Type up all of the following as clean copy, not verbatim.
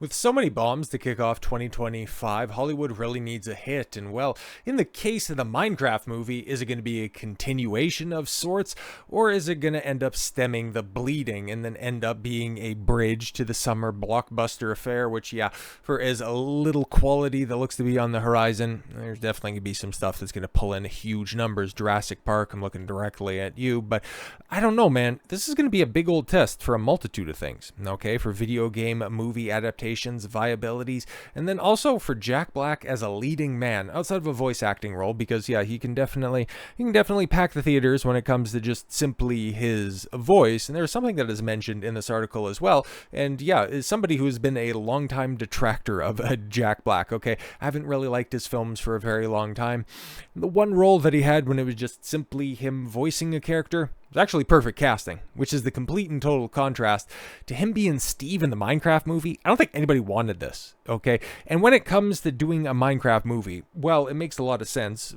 With so many bombs to kick off 2025, Hollywood really needs a hit. And well, in the case of the Minecraft movie, is it going to be a continuation of sorts, or is it going to end up stemming the bleeding and then end up being a bridge to the summer blockbuster affair? Which, yeah, for as a little quality that looks to be on the horizon, there's definitely going to be some stuff that's going to pull in huge numbers. Jurassic Park, I'm looking directly at you, but I don't know, man. This is going to be a big old test for a multitude of things, okay? For video game movie adaptations, viabilities, and then also for Jack Black as a leading man outside of a voice acting role, because yeah, he can definitely pack the theaters when it comes to just simply his voice. And there's something that is mentioned in this article as well, and yeah, is somebody who has been a longtime detractor of Jack Black. Okay, I haven't really liked his films for a very long time. The one role that he had when it was just simply him voicing a character, it's actually perfect casting, which is the complete and total contrast to him being Steve in the Minecraft movie. I don't think anybody wanted this, okay? And when it comes to doing a Minecraft movie, well, it makes a lot of sense.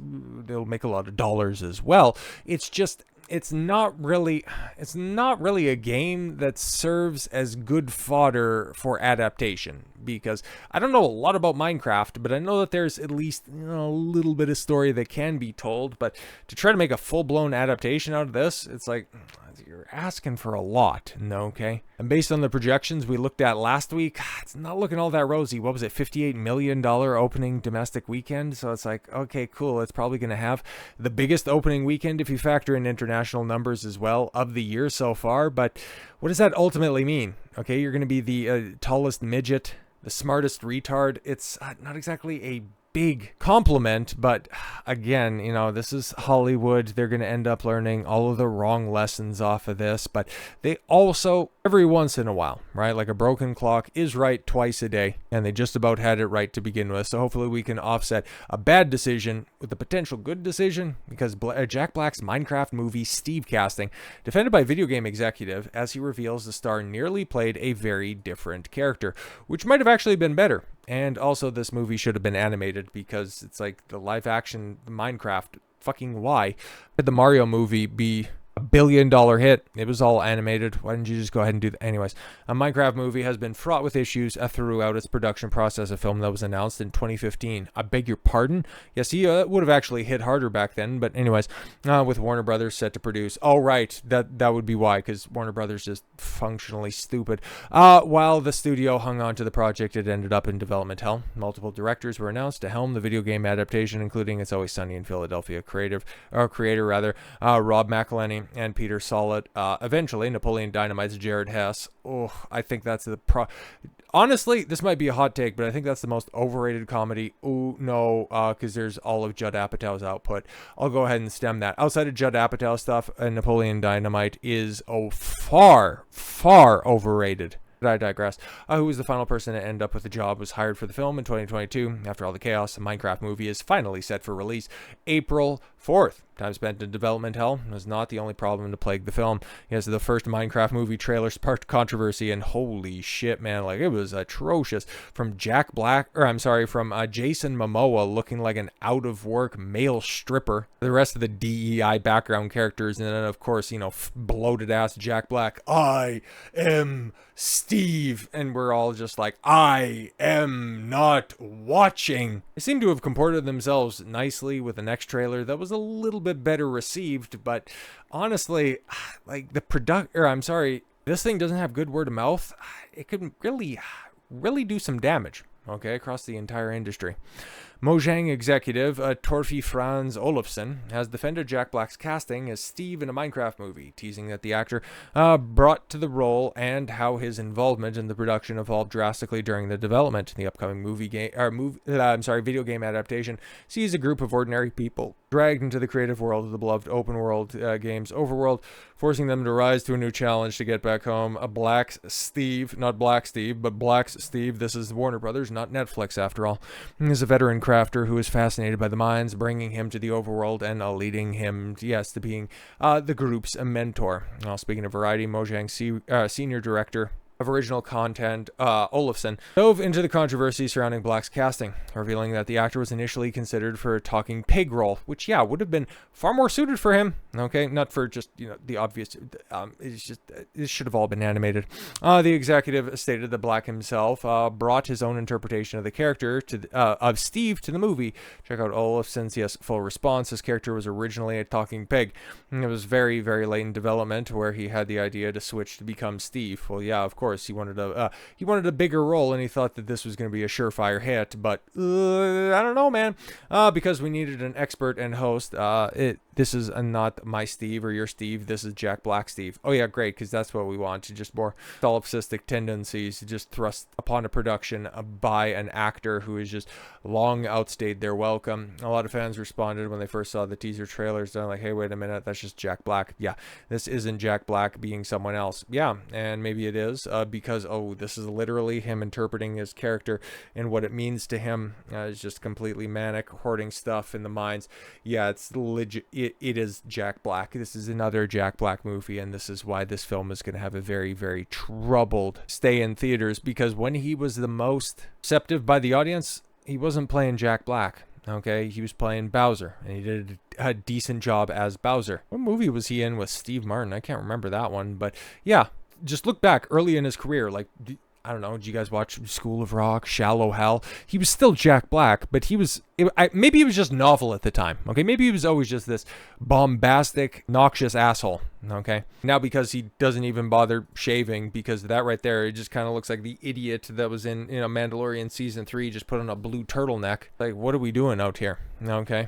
It'll make a lot of dollars as well. It's just, it's not really a game that serves as good fodder for adaptation, because I don't know a lot about Minecraft, but I know that there's at least a little bit of story that can be told. But to try to make a full-blown adaptation out of this, it's like, you're asking for a lot, okay? And based on the projections we looked at last week, it's not looking all that rosy. What was it, $58 million opening domestic weekend? So it's like, okay, cool. It's probably going to have the biggest opening weekend if you factor in international numbers as well of the year so far. But what does that ultimately mean? Okay, you're going to be the tallest midget, the smartest retard. It's not exactly a big compliment, but again, this is Hollywood. They're going to end up learning all of the wrong lessons off of this, but they also, every once in a while, right, like a broken clock is right twice a day, and they just about had it right to begin with. So hopefully we can offset a bad decision with a potential good decision, because Jack Black's Minecraft movie Steve casting, defended by video game executive, as he reveals the star nearly played a very different character, which might have actually been better. And also, this movie should have been animated, because it's like the live action Minecraft, fucking why? Did the Mario movie be a $1 billion hit? It was all animated. Why didn't you just go ahead and do that? Anyways, a Minecraft movie has been fraught with issues throughout its production process. A film that was announced in 2015. I beg your pardon? Yes, he would have actually hit harder back then. But anyways, with Warner Brothers set to produce. Oh, right. That would be why, because Warner Brothers is functionally stupid. While the studio hung on to the project, it ended up in development hell. Multiple directors were announced to helm the video game adaptation, including It's Always Sunny in Philadelphia creator Rob McElhenney and Peter Solid. Eventually, Napoleon Dynamite's Jared Hess. Oh, I think that's honestly, this might be a hot take, but I think that's the most overrated comedy. Oh, no, because there's all of Judd Apatow's output. I'll go ahead and stem that. Outside of Judd Apatow stuff, Napoleon Dynamite is far, far overrated. I digress. Who was the final person to end up with the job, was hired for the film in 2022. After all the chaos, the Minecraft movie is finally set for release April 4th. Time spent in development hell was not the only problem to plague the film. Yes, the first Minecraft movie trailer sparked controversy, and holy shit, man, like, it was atrocious. From Jason Momoa looking like an out-of-work male stripper, the rest of the DEI background characters, and then, of course, bloated-ass Jack Black, I am Steve, and we're all just like, I am not watching. They seem to have comported themselves nicely with the next trailer that was a little bit better received, but honestly, like, this thing doesn't have good word of mouth. It could really do some damage, okay, across the entire industry. Mojang executive Torfi Franz Olofsson has defended Jack Black's casting as Steve in a Minecraft movie, teasing that the actor brought to the role and how his involvement in the production evolved drastically during the development. The upcoming video game adaptation sees a group of ordinary people dragged into the creative world of the beloved open world games Overworld, forcing them to rise to a new challenge to get back home. Not Black Steve, but Black's Steve. This is Warner Brothers, not Netflix, after all. He is a veteran crafter who is fascinated by the mines, bringing him to the overworld and leading him, to being the group's mentor. Speaking of variety, Mojang senior director of original content, Olafsson, dove into the controversy surrounding Black's casting, revealing that the actor was initially considered for a talking pig role, which, yeah, would have been far more suited for him, okay? Not for just, the obvious, it's just, it should have all been animated. The executive stated that Black himself brought his own interpretation of the character of Steve to the movie. Check out Olafsson's, yes, full response. His character was originally a talking pig, and it was very, very late in development where he had the idea to switch to become Steve. Well, yeah, of course, he wanted a bigger role, and he thought that this was going to be a surefire hit, but I don't know, man, because we needed an expert and host. This is not my Steve or your Steve. This is Jack Black Steve. Oh yeah, great, because that's what we want. Just more solipsistic tendencies just thrust upon a production by an actor who has just long outstayed their welcome. A lot of fans responded when they first saw the teaser trailers. They're like, hey, wait a minute, that's just Jack Black. Yeah, this isn't Jack Black being someone else. Yeah, and maybe it is because, this is literally him interpreting his character and what it means to him. It's just completely manic, hoarding stuff in the mines. Yeah, it's legit. It is Jack Black. This is another Jack Black movie, and this is why this film is going to have a very, very troubled stay in theaters, because when he was the most receptive by the audience, he wasn't playing Jack Black. Okay, he was playing Bowser, and he did a decent job as Bowser. What movie was he in with Steve Martin? I can't remember that one, but yeah, just look back early in his career, like, I don't know, did you guys watch School of Rock, Shallow Hal? He was still Jack Black, but maybe he was just novel at the time, okay? Maybe he was always just this bombastic, noxious asshole, okay? Now because he doesn't even bother shaving, because of that right there, it just kind of looks like the idiot that was in, Mandalorian Season 3, just put on a blue turtleneck. Like, what are we doing out here, okay?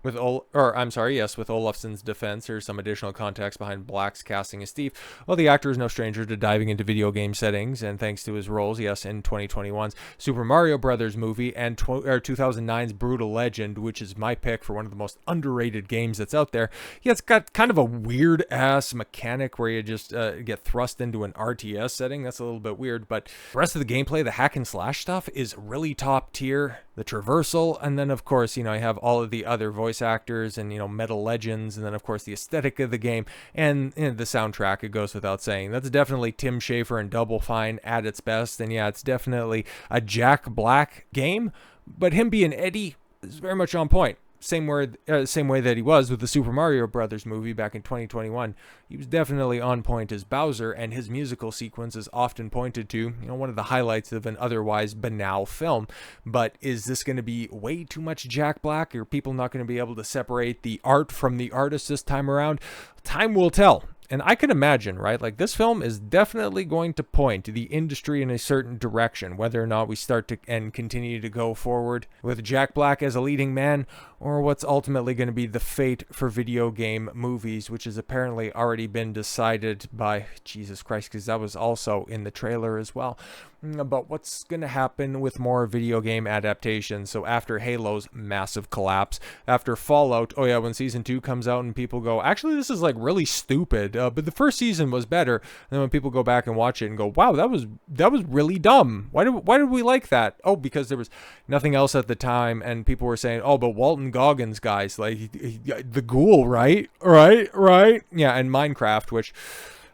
With Olafsson's defense, here's some additional context behind Black's casting as Steve. Well, the actor is no stranger to diving into video game settings, and thanks to his roles, yes, in 2021's Super Mario Brothers movie and 2009's Brutal Legend, which is my pick for one of the most underrated games that's out there. Yeah, it's got kind of a weird-ass mechanic where you just get thrust into an RTS setting. That's a little bit weird, but the rest of the gameplay, the hack and slash stuff, is really top tier. The traversal, and then of course, you have all of the other voice actors and, metal legends, and then of course the aesthetic of the game and the soundtrack, it goes without saying. That's definitely Tim Schafer and Double Fine at its best, and yeah, it's definitely a Jack Black game, but him being Eddie is very much on point. Same way that he was with the Super Mario Brothers movie back in 2021. He was definitely on point as Bowser, and his musical sequence is often pointed to, one of the highlights of an otherwise banal film. But is this going to be way too much Jack Black? Are people not going to be able to separate the art from the artist this time around? Time will tell. And I can imagine, right? Like, this film is definitely going to point the industry in a certain direction, whether or not we start to and continue to go forward with Jack Black as a leading man, or what's ultimately going to be the fate for video game movies, which has apparently already been decided by Jesus Christ, because that was also in the trailer as well. But what's going to happen with more video game adaptations? So after Halo's massive collapse, after Fallout, when Season 2 comes out and people go, actually, this is like really stupid, but the first season was better. And then when people go back and watch it and go, wow, that was really dumb. Why did we like that? Oh, because there was nothing else at the time, and people were saying, oh, but Walton Goggins, guys, like the ghoul, right? Yeah, and Minecraft, which,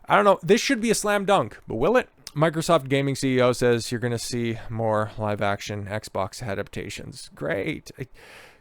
I don't know, this should be a slam dunk, but will it? Microsoft gaming CEO says you're going to see more live-action Xbox adaptations. Great. I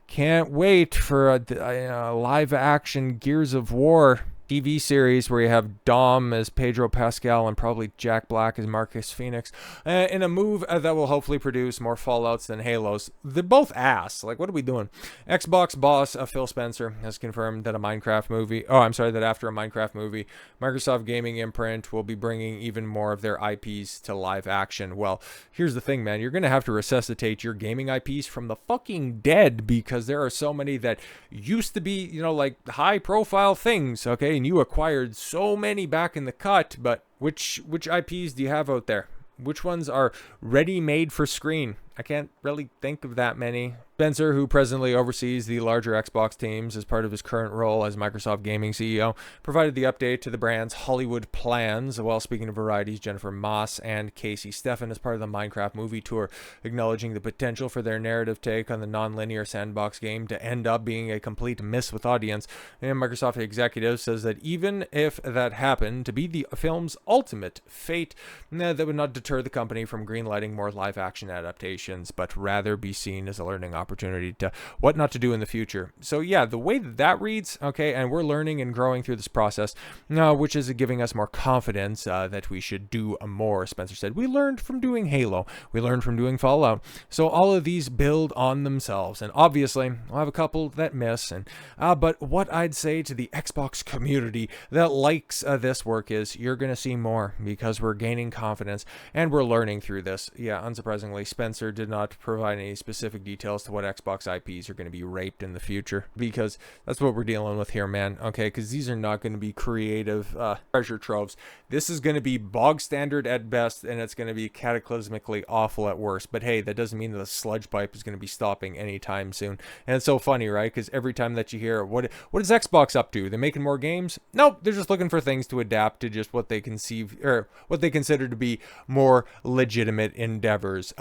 can't wait for a live-action Gears of War TV series where you have Dom as Pedro Pascal and probably Jack Black as Marcus Phoenix, in a move that will hopefully produce more Fallouts than Halos. They're both ass. Like, what are we doing? Xbox boss Phil Spencer has confirmed that that after a Minecraft movie, Microsoft Gaming imprint will be bringing even more of their IPs to live action. Well, here's the thing, man. You're going to have to resuscitate your gaming IPs from the fucking dead, because there are so many that used to be, like high-profile things, okay? And you acquired so many back in the cut, but which IPs do you have out there? Which ones are ready-made for screen? I can't really think of that many. Spencer, who presently oversees the larger Xbox teams as part of his current role as Microsoft Gaming CEO, provided the update to the brand's Hollywood plans while speaking to Variety's Jennifer Moss and Casey Steffen as part of the Minecraft movie tour, acknowledging the potential for their narrative take on the non-linear sandbox game to end up being a complete miss with audience. And Microsoft executive says that even if that happened to be the film's ultimate fate, that would not deter the company from greenlighting more live-action adaptations, but rather be seen as a learning opportunity to what not to do in the future. So yeah, the way that reads, okay, and we're learning and growing through this process, which is giving us more confidence that we should do more. Spencer said, we learned from doing Halo, we learned from doing Fallout, so all of these build on themselves, and obviously I'll have a couple that miss, and but what I'd say to the Xbox community that likes this work is you're going to see more because we're gaining confidence and we're learning through this. Yeah, unsurprisingly, Spencer did not provide any specific details to what Xbox IPs are going to be raped in the future, because that's what we're dealing with here, man. Okay, because these are not going to be creative treasure troves. This is going to be bog standard at best, and it's going to be cataclysmically awful at worst. But hey, that doesn't mean that the sludge pipe is going to be stopping anytime soon. And it's so funny, right? Because every time that you hear, what is Xbox up to? They're making more games? Nope, they're just looking for things to adapt to just what they conceive, or what they consider to be more legitimate endeavors.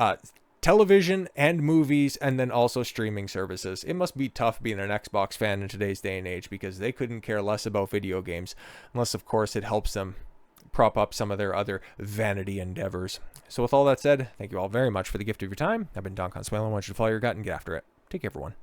Television and movies, and then also streaming services. It must be tough being an Xbox fan in today's day and age, because they couldn't care less about video games, unless of course it helps them prop up some of their other vanity endeavors. So with all that said, thank you all very much for the gift of your time. I've been Don Consuelo. I want you to follow your gut and get after it. Take care, everyone.